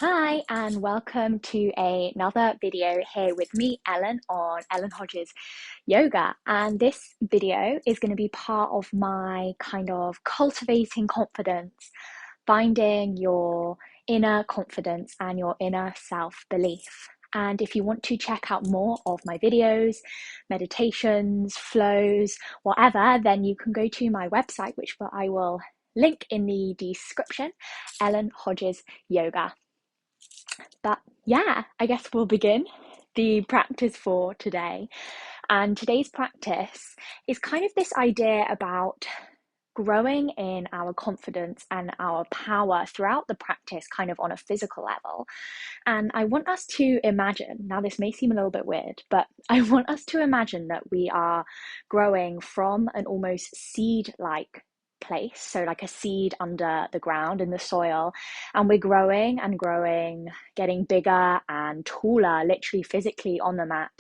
Hi, and welcome to another video here with me, Ellen, on Ellen Hodges Yoga. And this video is going to be part of my kind of cultivating confidence, finding your inner confidence and your inner self-belief. And if you want to check out more of my videos, meditations, flows, whatever, then you can go to my website, which I will link in the description, Ellen Hodges Yoga. But yeah, I guess we'll begin the practice for today. And today's practice is kind of this idea about growing in our confidence and our power throughout the practice, kind of on a physical level. And I want us to imagine, now this may seem a little bit weird, but I want us to imagine that we are growing from an almost seed-like place, so like a seed under the ground in the soil, and we're growing and growing, getting bigger and taller, literally physically on the mat.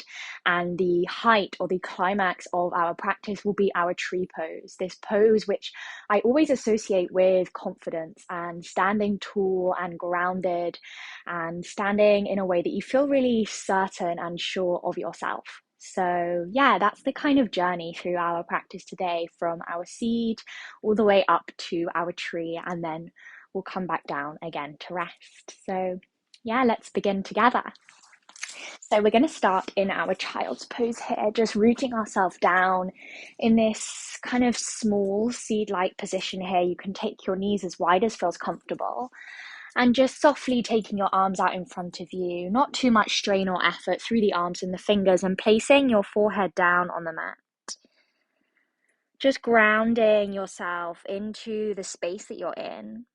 And the height or the climax of our practice will be our tree pose, this pose which I always associate with confidence and standing tall and grounded and standing in a way that you feel really certain and sure of yourself. So yeah, that's the kind of journey through our practice today, from our seed all the way up to our tree, and then we'll come back down again to rest. So yeah, let's begin together. So we're going to start in our child's pose here, just rooting ourselves down in this kind of small seed-like position here. You can take your knees as wide as feels comfortable, and just softly taking your arms out in front of you, not too much strain or effort through the arms and the fingers, and placing your forehead down on the mat. Just grounding yourself into the space that you're in,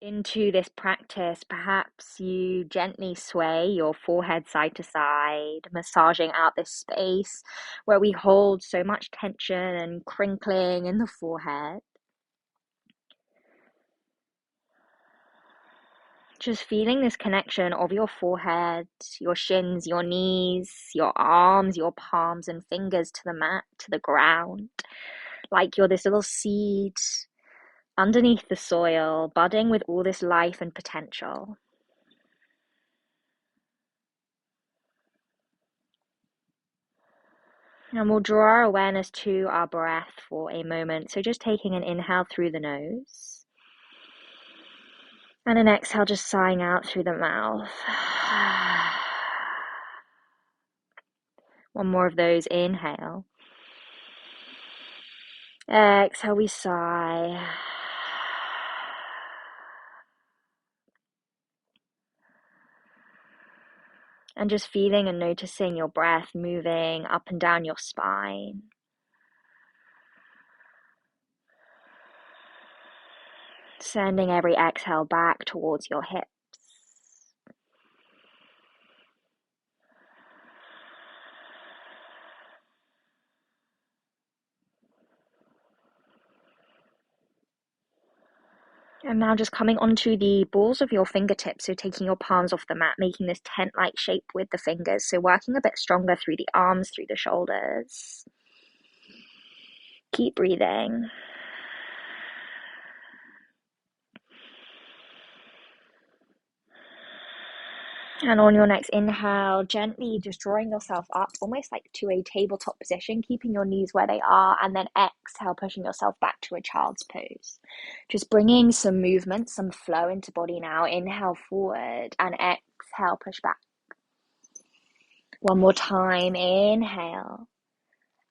into this practice. Perhaps you gently sway your forehead side to side, massaging out this space where we hold so much tension and crinkling in the forehead. Just feeling this connection of your forehead, your shins, your knees, your arms, your palms and fingers to the mat, to the ground, like you're this little seed underneath the soil, budding with all this life and potential. And we'll draw our awareness to our breath for a moment. So just taking an inhale through the nose and an exhale, just sighing out through the mouth. One more of those. Inhale. Exhale, we sigh. And just feeling and noticing your breath moving up and down your spine. Sending every exhale back towards your hips. And now just coming onto the balls of your fingertips, so taking your palms off the mat, making this tent-like shape with the fingers, so working a bit stronger through the arms, through the shoulders. Keep breathing. And on your next inhale, gently just drawing yourself up, almost like to a tabletop position, keeping your knees where they are, and then exhale, pushing yourself back to a child's pose. Just bringing some movement, some flow into body now. Inhale forward and exhale, push back. One more time. Inhale.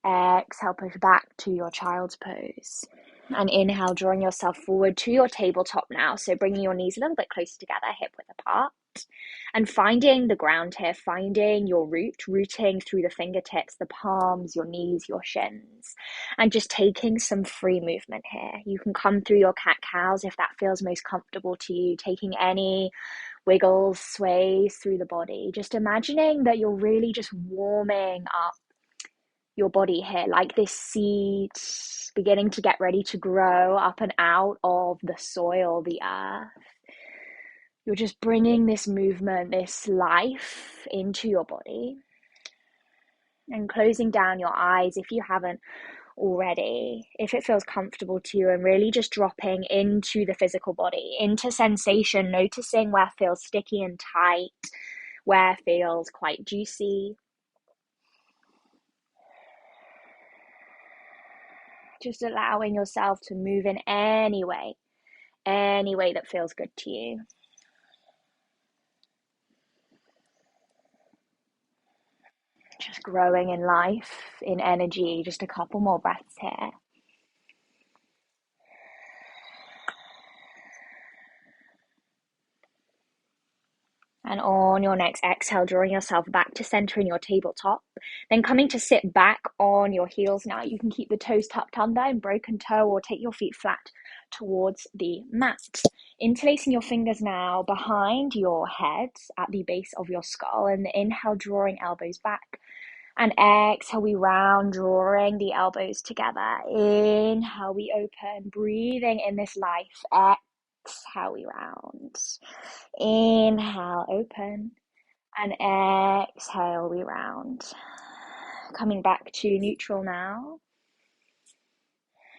Exhale, push back to your child's pose. And inhale, drawing yourself forward to your tabletop now. So bringing your knees a little bit closer together, hip width apart. And finding the ground here, finding your root, rooting through the fingertips, the palms, your knees, your shins. And just taking some free movement here. You can come through your cat-cows if that feels most comfortable to you, taking any wiggles, sways through the body. Just imagining that you're really just warming up your body here, like this seed beginning to get ready to grow up and out of the soil, the earth. You're just bringing this movement, this life into your body. And closing down your eyes if you haven't already, if it feels comfortable to you, and really just dropping into the physical body, into sensation, noticing where feels sticky and tight, where feels quite juicy. Just allowing yourself to move in any way that feels good to you. Just growing in life, in energy. Just a couple more breaths here. And on your next exhale, drawing yourself back to center in your tabletop. Then coming to sit back on your heels now. You can keep the toes tucked under in broken toe, or take your feet flat towards the mat. Interlacing your fingers now behind your head at the base of your skull. And the inhale, drawing elbows back. And exhale, we round, drawing the elbows together. Inhale, we open, breathing in this life. Exhale, we round. Inhale, open. And exhale, we round. Coming back to neutral now.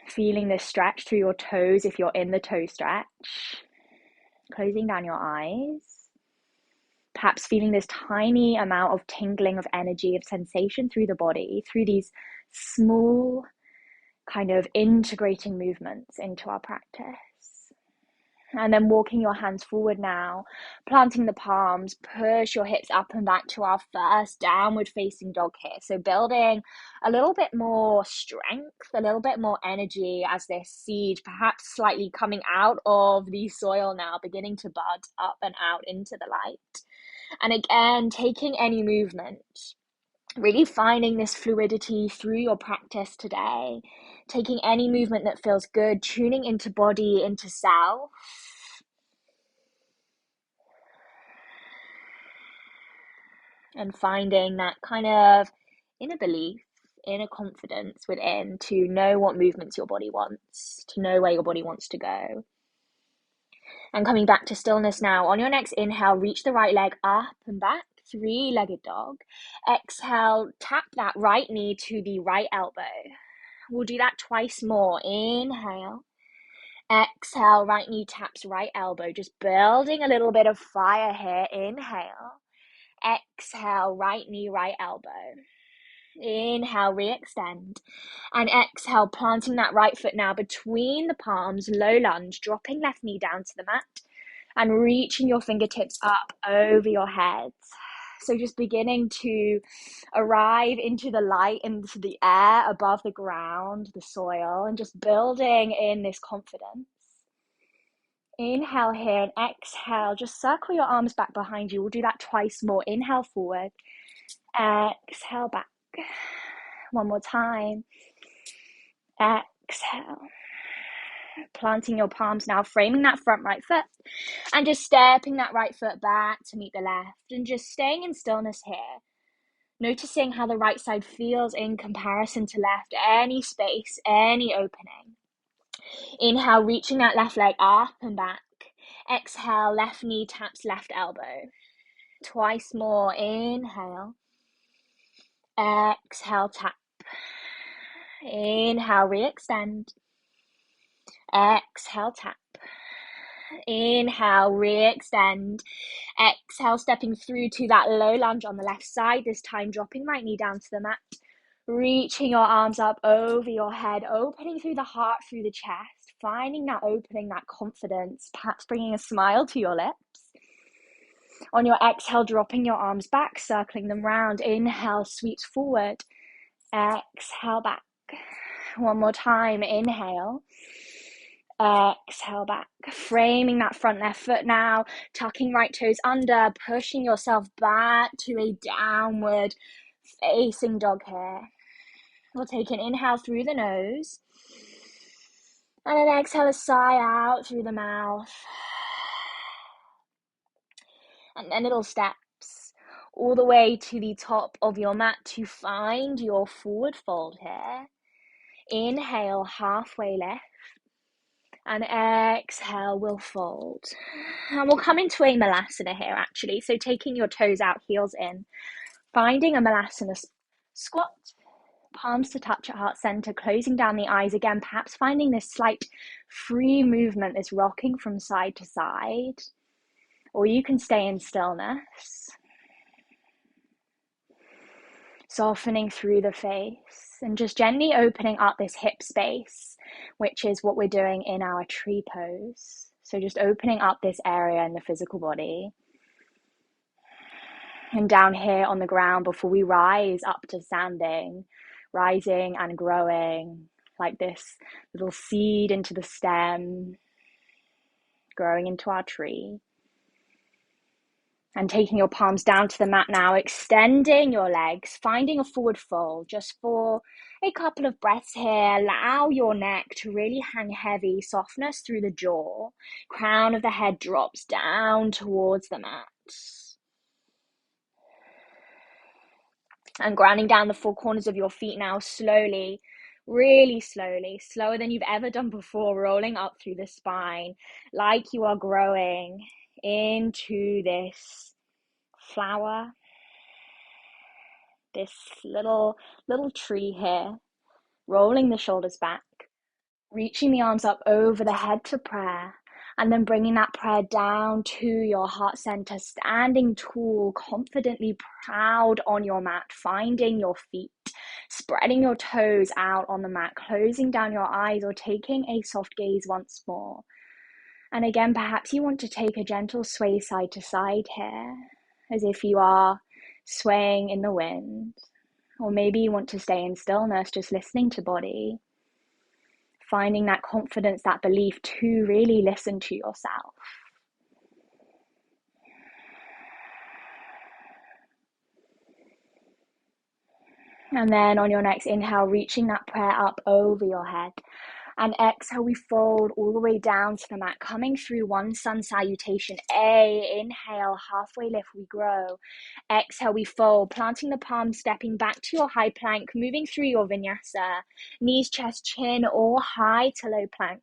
Feeling this stretch through your toes if you're in the toe stretch. Closing down your eyes. Perhaps feeling this tiny amount of tingling of energy, of sensation through the body, through these small kind of integrating movements into our practice. And then walking your hands forward now, planting the palms, push your hips up and back to our first downward facing dog here. So building a little bit more strength, a little bit more energy as this seed perhaps slightly coming out of the soil now, beginning to bud up and out into the light. And again, taking any movement, really finding this fluidity through your practice today, taking any movement that feels good, tuning into body, into self. And finding that kind of inner belief, inner confidence within to know what movements your body wants, to know where your body wants to go. And coming back to stillness now. On your next inhale, reach the right leg up and back, three-legged dog. Exhale, tap that right knee to the right elbow. We'll do that twice more. Inhale. Exhale, right knee taps right elbow. Just building a little bit of fire here. Inhale. Exhale, right knee, right elbow. Inhale, re-extend. And exhale, planting that right foot now between the palms, low lunge, dropping left knee down to the mat and reaching your fingertips up over your head. So just beginning to arrive into the light, into the air above the ground, the soil, and just building in this confidence. Inhale here and exhale. Just circle your arms back behind you. We'll do that twice more. Inhale forward. Exhale back. One more time. Exhale. Planting your palms now, framing that front right foot and just stepping that right foot back to meet the left and just staying in stillness here. Noticing how the right side feels in comparison to left, any space, any opening. Inhale, reaching that left leg up and back. Exhale, left knee taps left elbow. Twice more. Inhale. Exhale, tap. Inhale, re-extend. Exhale, tap. Inhale, re-extend. Exhale, stepping through to that low lunge on the left side, this time dropping right knee down to the mat. Reaching your arms up over your head, opening through the heart, through the chest, finding that opening, that confidence, perhaps bringing a smile to your lips. On your exhale, dropping your arms back, circling them round. Inhale, sweeps forward. Exhale, back. One more time. Inhale. Exhale, back. Framing that front left foot now. Tucking right toes under. Pushing yourself back to a downward facing dog here. We'll take an inhale through the nose. And an exhale, a sigh out through the mouth. And then little steps all the way to the top of your mat to find your forward fold here. Inhale, halfway lift. And exhale, we'll fold. And we'll come into a malasana here, actually. So taking your toes out, heels in. Finding a malasana squat. palms to touch at heart center, closing down the eyes again, perhaps finding this slight free movement, this rocking from side to side, or you can stay in stillness, softening through the face and just gently opening up this hip space, which is what we're doing in our tree pose. So just opening up this area in the physical body. And down here on the ground before we rise up to standing, rising and growing like this little seed into the stem, growing into our tree. And taking your palms down to the mat now, extending your legs, finding a forward fold just for a couple of breaths here. Allow your neck to really hang heavy, softness through the jaw. Crown of the head drops down towards the mat. And grounding down the four corners of your feet now, slowly, really slowly, slower than you've ever done before, rolling up through the spine like you are growing into this flower, this little tree here, rolling the shoulders back, reaching the arms up over the head to prayer, and then bringing that prayer down to your heart center, standing tall, confidently proud on your mat, finding your feet, spreading your toes out on the mat, closing down your eyes or taking a soft gaze once more. And again, perhaps you want to take a gentle sway side to side here, as if you are swaying in the wind. Or maybe you want to stay in stillness, just listening to body, finding that confidence, that belief to really listen to yourself. And then on your next inhale, reaching that prayer up over your head. And exhale, we fold all the way down to the mat, coming through one sun salutation. Inhale, halfway lift, we grow. Exhale, we fold, planting the palms, stepping back to your high plank, moving through your vinyasa, knees, chest, chin, or high to low plank.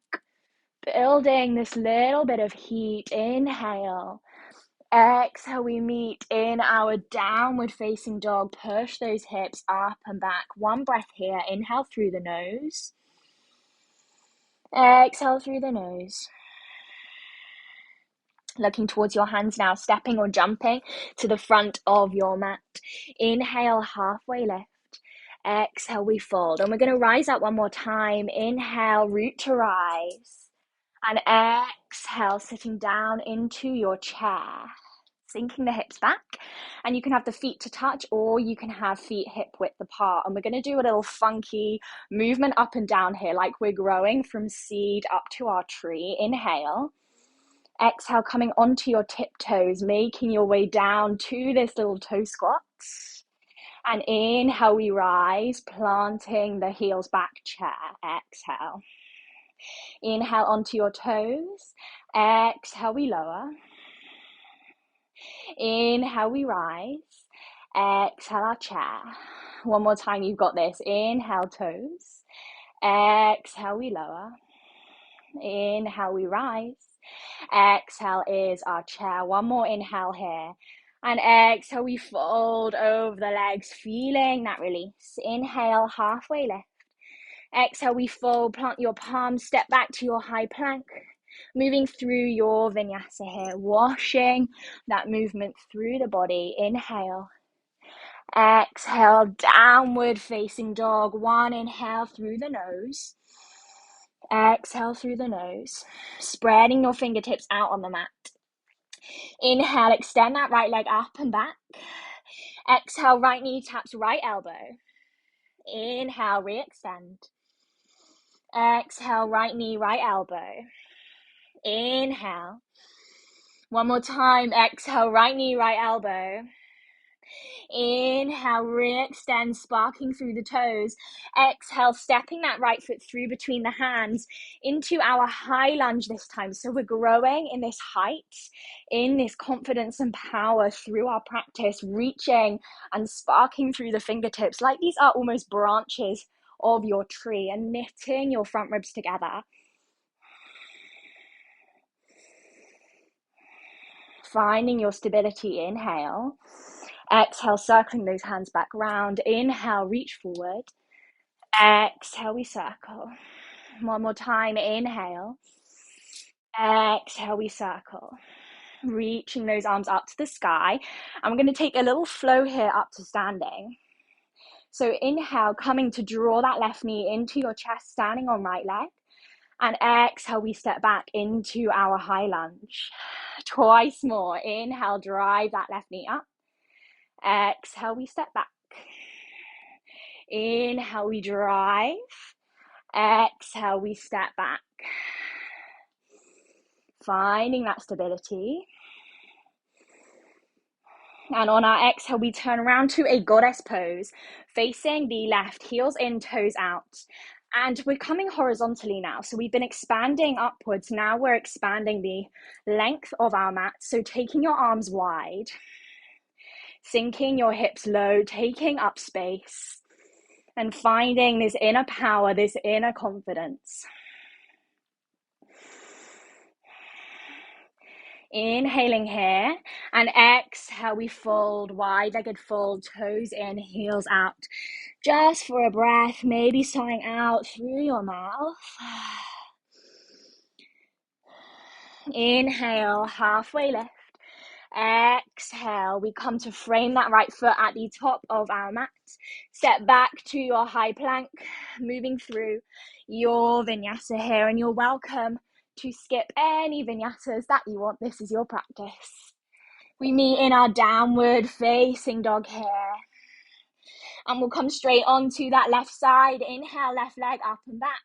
Building this little bit of heat. Inhale. Exhale, we meet in our downward facing dog. Push those hips up and back. One breath here. Inhale through the nose. Exhale through the nose. Looking towards your hands now, stepping or jumping to the front of your mat. Inhale, halfway lift. Exhale, we fold. And we're going to rise up one more time. Inhale, root to rise. And exhale, sitting down into your chair. Sinking the hips back. And you can have the feet to touch, or you can have feet hip width apart. And we're going to do a little funky movement up and down here, like we're growing from seed up to our tree. Inhale. Exhale, coming onto your tiptoes, making your way down to this little toe squat. And inhale, we rise, planting the heels back, chair. Exhale. Inhale onto your toes. Exhale, we lower. Inhale, we rise. Exhale, our chair. One more time, you've got this. Inhale, toes. Exhale, we lower. Inhale, we rise. Exhale is our chair. One more inhale here. And exhale, we fold over the legs, feeling that release. Inhale, halfway lift. Exhale, we fold, plant your palms, step back to your high plank. Moving through your vinyasa here, washing that movement through the body. Inhale. Exhale, downward facing dog. One inhale through the nose. Exhale through the nose. Spreading your fingertips out on the mat. Inhale, extend that right leg up and back. Exhale, right knee taps right elbow. Inhale, re-extend. Exhale, right knee, right elbow. Inhale. One more time. Exhale, right knee, right elbow. Inhale, re-extend, sparking through the toes. Exhale, stepping that right foot through between the hands into our high lunge this time. So we're growing in this height, in this confidence and power through our practice, reaching and sparking through the fingertips like these are almost branches of your tree, and knitting your front ribs together. Finding your stability. Inhale. Exhale, circling those hands back round. Inhale, reach forward. Exhale, we circle. One more time, inhale. Exhale, we circle. Reaching those arms up to the sky. I'm going to take a little flow here up to standing. So inhale, coming to draw that left knee into your chest, standing on right leg. And exhale, we step back into our high lunge. Twice more. Inhale, drive that left knee up. Exhale, we step back. Inhale, we drive. Exhale, we step back. Finding that stability. And on our exhale, we turn around to a goddess pose, facing the left, heels in, toes out. And we're coming horizontally now. So we've been expanding upwards. Now we're expanding the length of our mat. So taking your arms wide, sinking your hips low, taking up space, and finding this inner power, this inner confidence. Inhaling here, and exhale, we fold, wide-legged fold, toes in, heels out. Just for a breath, maybe sighing out through your mouth. Inhale, halfway lift. Exhale, we come to frame that right foot at the top of our mat. Step back to your high plank, moving through your vinyasa here, and you're welcome to skip any vinyasas that you want. This is your practice. We meet in our downward facing dog here. And we'll come straight onto that left side. Inhale, left leg up and back.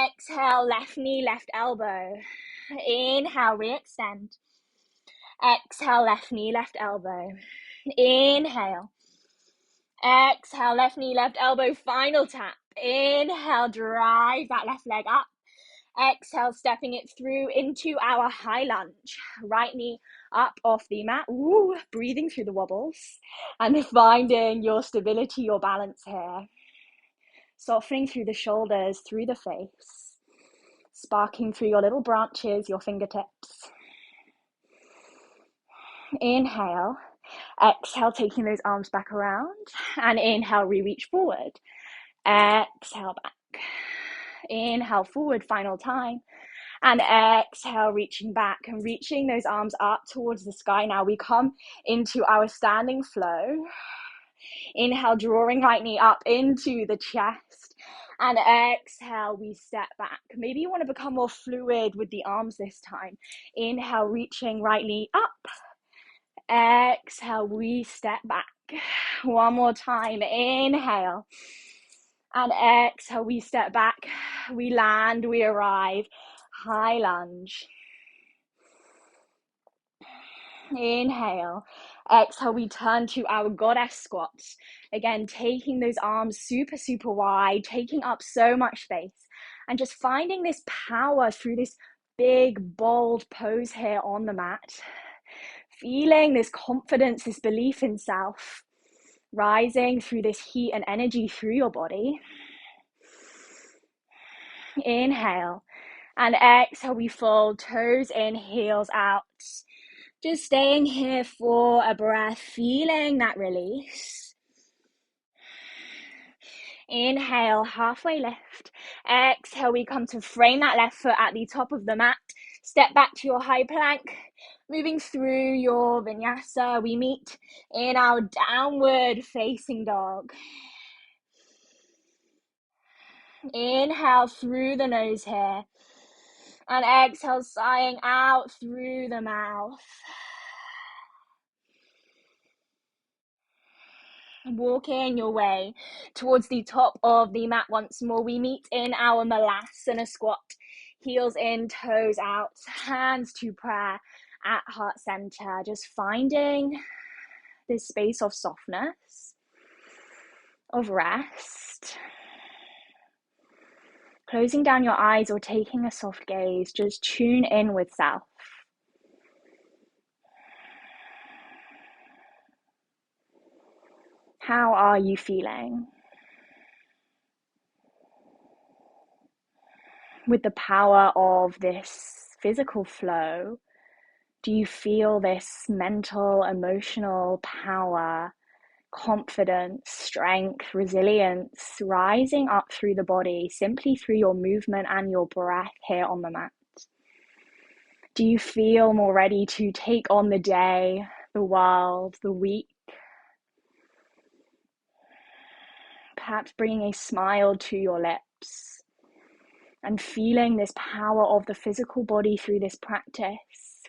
Exhale, left knee, left elbow. Inhale, re-extend. Exhale, left knee, left elbow. Inhale. Exhale, left knee, left elbow. Final tap. Inhale, drive that left leg up. Exhale, stepping it through into our high lunge. Right knee up off the mat. Ooh, breathing through the wobbles and finding your stability, your balance here. Softening through the shoulders, through the face. Sparking through your little branches, your fingertips. Inhale. Exhale, taking those arms back around. And inhale, re-reach forward. Exhale, back. Inhale, forward, final time. And exhale, reaching back and reaching those arms up towards the sky. Now we come into our standing flow. Inhale, drawing right knee up into the chest. And exhale, we step back. Maybe you want to become more fluid with the arms this time. Inhale, reaching right knee up. Exhale, we step back. One more time. Inhale. And exhale, we step back. We land, we arrive. High lunge. Inhale. Exhale, we turn to our goddess squats. Again, taking those arms super, super wide, taking up so much space, and just finding this power through this big, bold pose here on the mat. Feeling this confidence, this belief in self, rising through this heat and energy through your body. Inhale. And exhale, we fold, toes in, heels out. Just staying here for a breath, feeling that release. Inhale, halfway lift. Exhale, we come to frame that left foot at the top of the mat. Step back to your high plank. Moving through your vinyasa, we meet in our downward facing dog. Inhale through the nose here. And exhale, sighing out through the mouth. Walking your way towards the top of the mat once more. We meet in our Malasana squat. Heels in, toes out, hands to prayer at heart center. Just finding this space of softness, of rest. Closing down your eyes or taking a soft gaze. Just tune in with self. How are you feeling? With the power of this physical flow, do you feel this mental, emotional power confidence, strength, resilience rising up through the body, simply through your movement and your breath here on the mat. Do you feel more ready to take on the day, the world, the week? Perhaps bringing a smile to your lips and feeling this power of the physical body through this practice,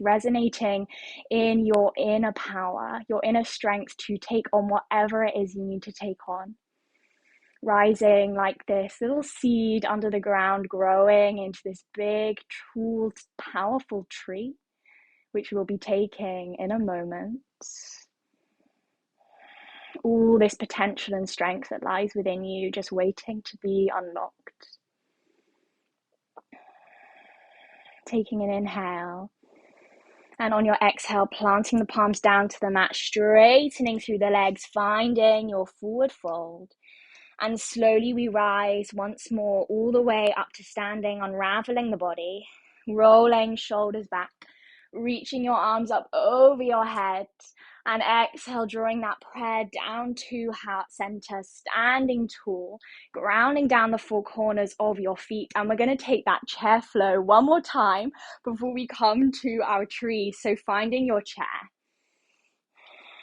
resonating in your inner power, your inner strength to take on whatever it is you need to take on. Rising like this little seed under the ground, growing into this big, tall, powerful tree, which we'll be taking in a moment. All this potential and strength that lies within you, just waiting to be unlocked. Taking an inhale, and on your exhale, planting the palms down to the mat, straightening through the legs, finding your forward fold. And slowly we rise once more all the way up to standing, unraveling the body, rolling shoulders back, reaching your arms up over your head, and exhale, drawing that prayer down to heart center, standing tall, grounding down the four corners of your feet. And we're going to take that chair flow one more time before we come to our tree. So finding your chair.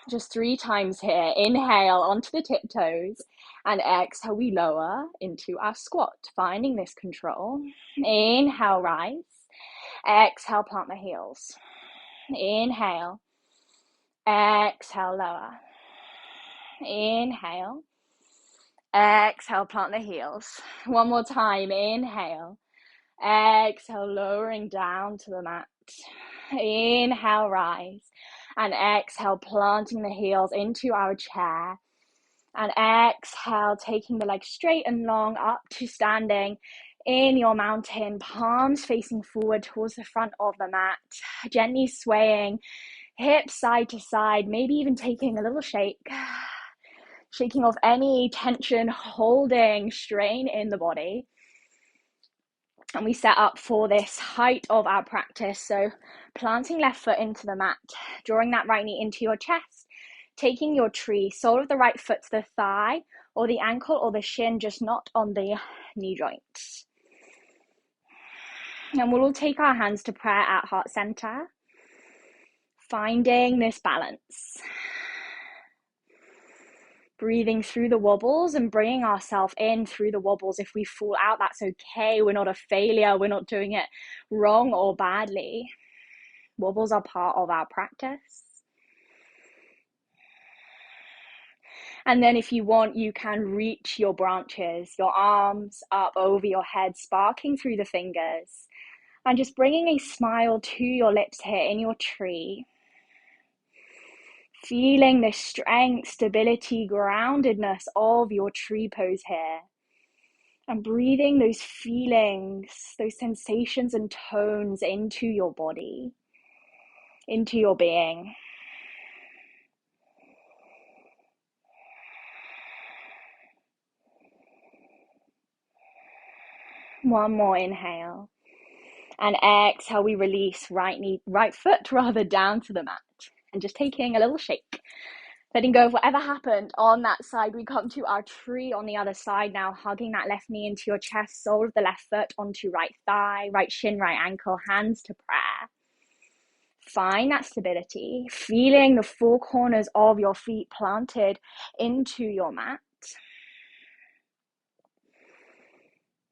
Just 3 times here. Inhale onto the tiptoes, and exhale, we lower into our squat, finding this control. Inhale, rise. Exhale, plant the heels. Inhale. Exhale, lower. Inhale. Exhale, plant the heels. One more time. Inhale. Exhale, lowering down to the mat. Inhale, rise. And exhale, planting the heels into our chair. And exhale, taking the legs straight and long up to standing in your mountain, palms facing forward towards the front of the mat, gently swaying hips side to side, maybe even taking a little shake, shaking off any tension, holding strain in the body. And we set up for this height of our practice. So planting left foot into the mat, drawing that right knee into your chest, taking your tree, sole of the right foot to the thigh or the ankle or the shin, just not on the knee joints. And we'll all take our hands to prayer at heart center, finding this balance. Breathing through the wobbles and bringing ourselves in through the wobbles. If we fall out, that's okay. We're not a failure. We're not doing it wrong or badly. Wobbles are part of our practice. And then if you want, you can reach your branches, your arms up over your head, sparking through the fingers, and just bringing a smile to your lips here in your tree. Feeling the strength, stability, groundedness of your tree pose here. And breathing those feelings, those sensations and tones into your body, into your being. One more inhale. And exhale, we release right foot down to the mat. And just taking a little shake. Letting go of whatever happened on that side. We come to our tree on the other side now, hugging that left knee into your chest, sole of the left foot onto right thigh, right shin, right ankle, hands to prayer. Find that stability, feeling the four corners of your feet planted into your mat.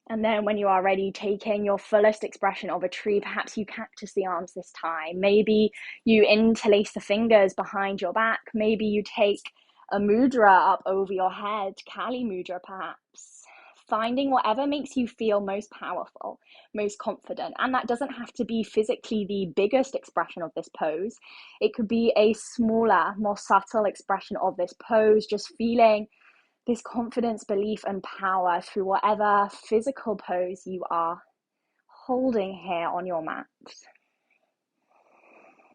And then when you are ready, taking your fullest expression of a tree, perhaps you cactus the arms this time. Maybe you interlace the fingers behind your back. Maybe you take a mudra up over your head, Kali mudra perhaps. Finding whatever makes you feel most powerful, most confident. And that doesn't have to be physically the biggest expression of this pose. It could be a smaller, more subtle expression of this pose, just feeling this confidence, belief, and power through whatever physical pose you are holding here on your mat.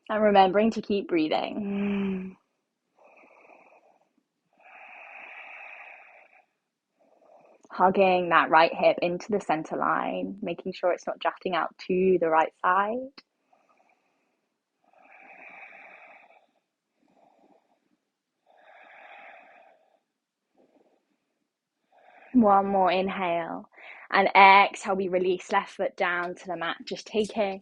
And remembering to keep breathing. Hugging that right hip into the center line, making sure it's not jutting out to the right side. One more inhale. And exhale, we release left foot down to the mat, just taking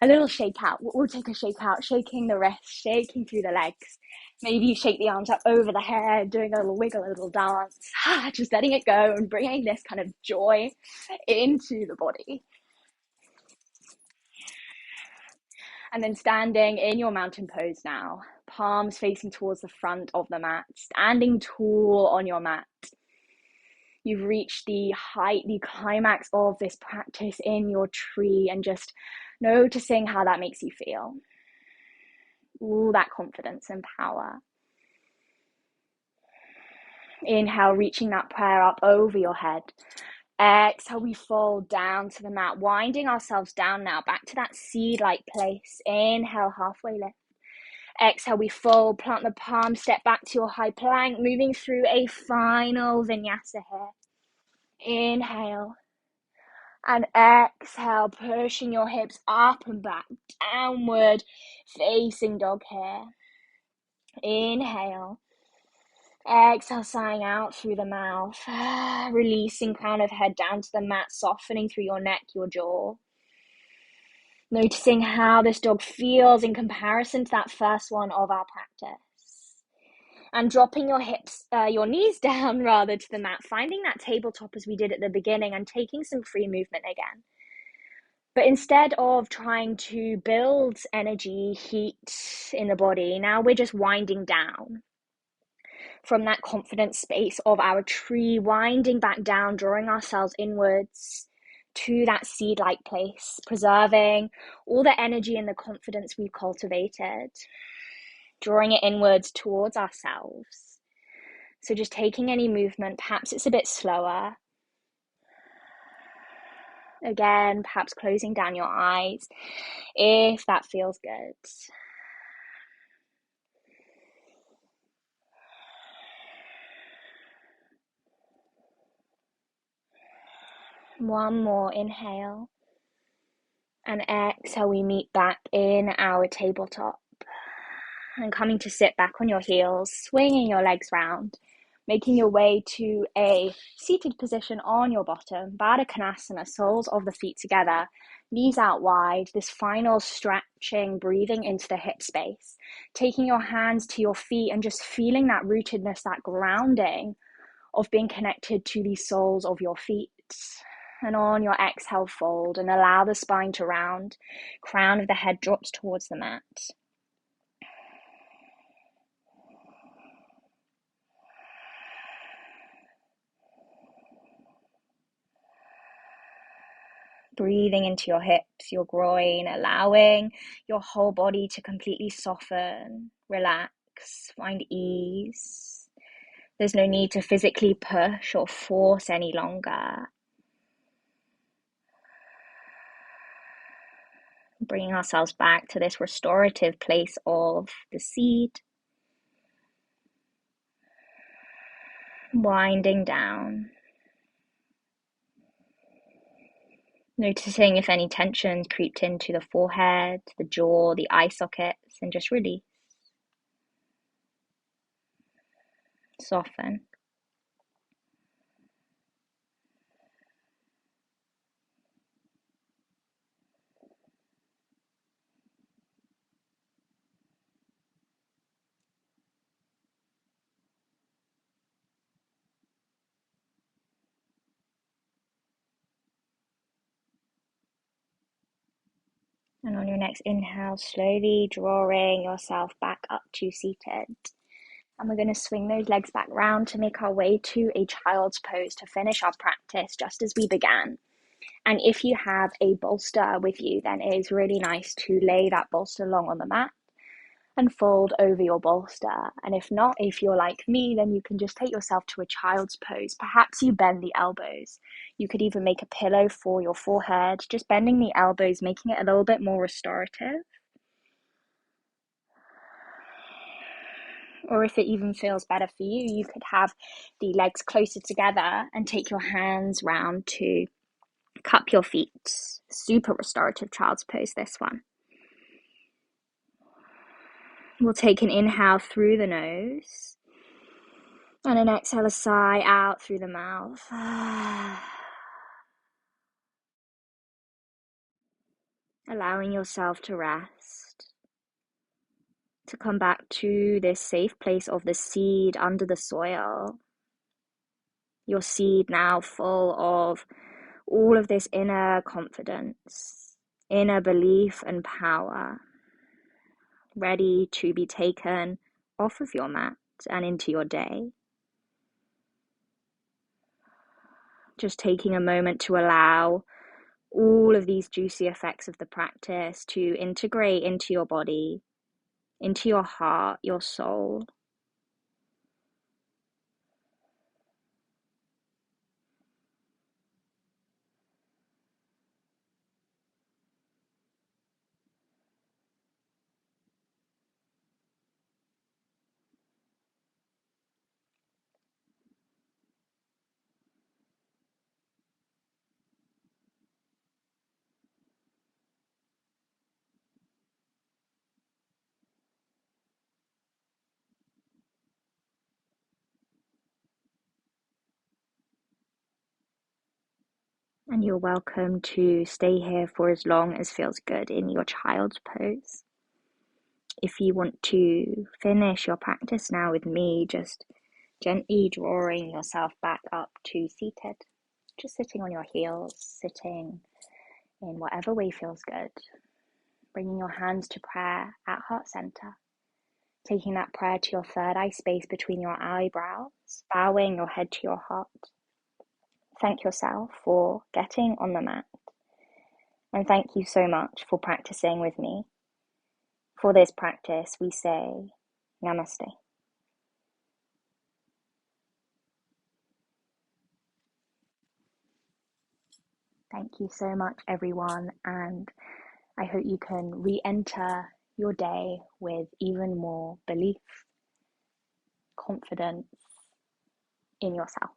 a little shake out. We'll take a shake out, shaking the wrists, shaking through the legs. Maybe you shake the arms up over the head, doing a little wiggle, a little dance, just letting it go and bringing this kind of joy into the body. And then standing in your mountain pose now, palms facing towards the front of the mat, standing tall on your mat. You've reached the height, the climax of this practice in your tree, and just noticing how that makes you feel. All that confidence and power. Inhale, reaching that prayer up over your head. Exhale, we fold down to the mat, winding ourselves down now, back to that seed-like place. Inhale, halfway lift. Exhale, we fold, plant the palm, step back to your high plank, moving through a final vinyasa here. Inhale. And exhale, pushing your hips up and back, downward facing dog here. Inhale. Exhale, sighing out through the mouth. Releasing crown of head down to the mat, softening through your neck, your jaw. Noticing how this dog feels in comparison to that first one of our practice. And dropping your hips, your knees down rather to the mat, finding that tabletop as we did at the beginning and taking some free movement again. But instead of trying to build energy, heat in the body, now we're just winding down from that confident space of our tree, winding back down, drawing ourselves inwards to that seed-like place, preserving all the energy and the confidence we've cultivated, drawing it inwards towards ourselves. So just taking any movement, perhaps it's a bit slower. Again, perhaps closing down your eyes if that feels good. One more inhale. And exhale, we meet back in our tabletop. And coming to sit back on your heels, swinging your legs round, making your way to a seated position on your bottom, Baddha Konasana, soles of the feet together, knees out wide, this final stretching, breathing into the hip space, taking your hands to your feet and just feeling that rootedness, that grounding of being connected to the soles of your feet. And on your exhale, fold and allow the spine to round. Crown of the head drops towards the mat. Breathing into your hips, your groin, allowing your whole body to completely soften, relax, find ease. There's no need to physically push or force any longer. Bringing ourselves back to this restorative place of the seed. Winding down. Noticing if any tension creeped into the forehead, the jaw, the eye sockets, and just release. Soften. And on your next inhale, slowly drawing yourself back up to seated. And we're going to swing those legs back round to make our way to a child's pose to finish our practice just as we began. And if you have a bolster with you, then it is really nice to lay that bolster along on the mat and fold over your bolster. And if not, if you're like me, then you can just take yourself to a child's pose. Perhaps you bend the elbows. You could even make a pillow for your forehead, just bending the elbows, making it a little bit more restorative. Or if it even feels better for you, you could have the legs closer together and take your hands round to cup your feet. Super restorative child's pose, this one. We'll take an inhale through the nose And an exhale, a sigh out through the mouth. Allowing yourself to rest, to come back to this safe place of the seed under the soil. Your seed now full of all of this inner confidence, inner belief and power, ready to be taken off of your mat and into your day. Just taking a moment to allow all of these juicy effects of the practice to integrate into your body, into your heart, your soul. And you're welcome to stay here for as long as feels good in your child's pose. If you want to finish your practice now with me, just gently drawing yourself back up to seated, just sitting on your heels, sitting in whatever way feels good. Bringing your hands to prayer at heart center, taking that prayer to your third eye space between your eyebrows, bowing your head to your heart. Thank yourself for getting on the mat, and thank you so much for practicing with me. For this practice, we say Namaste. Thank you so much, everyone, and I hope you can re-enter your day with even more belief, confidence in yourself.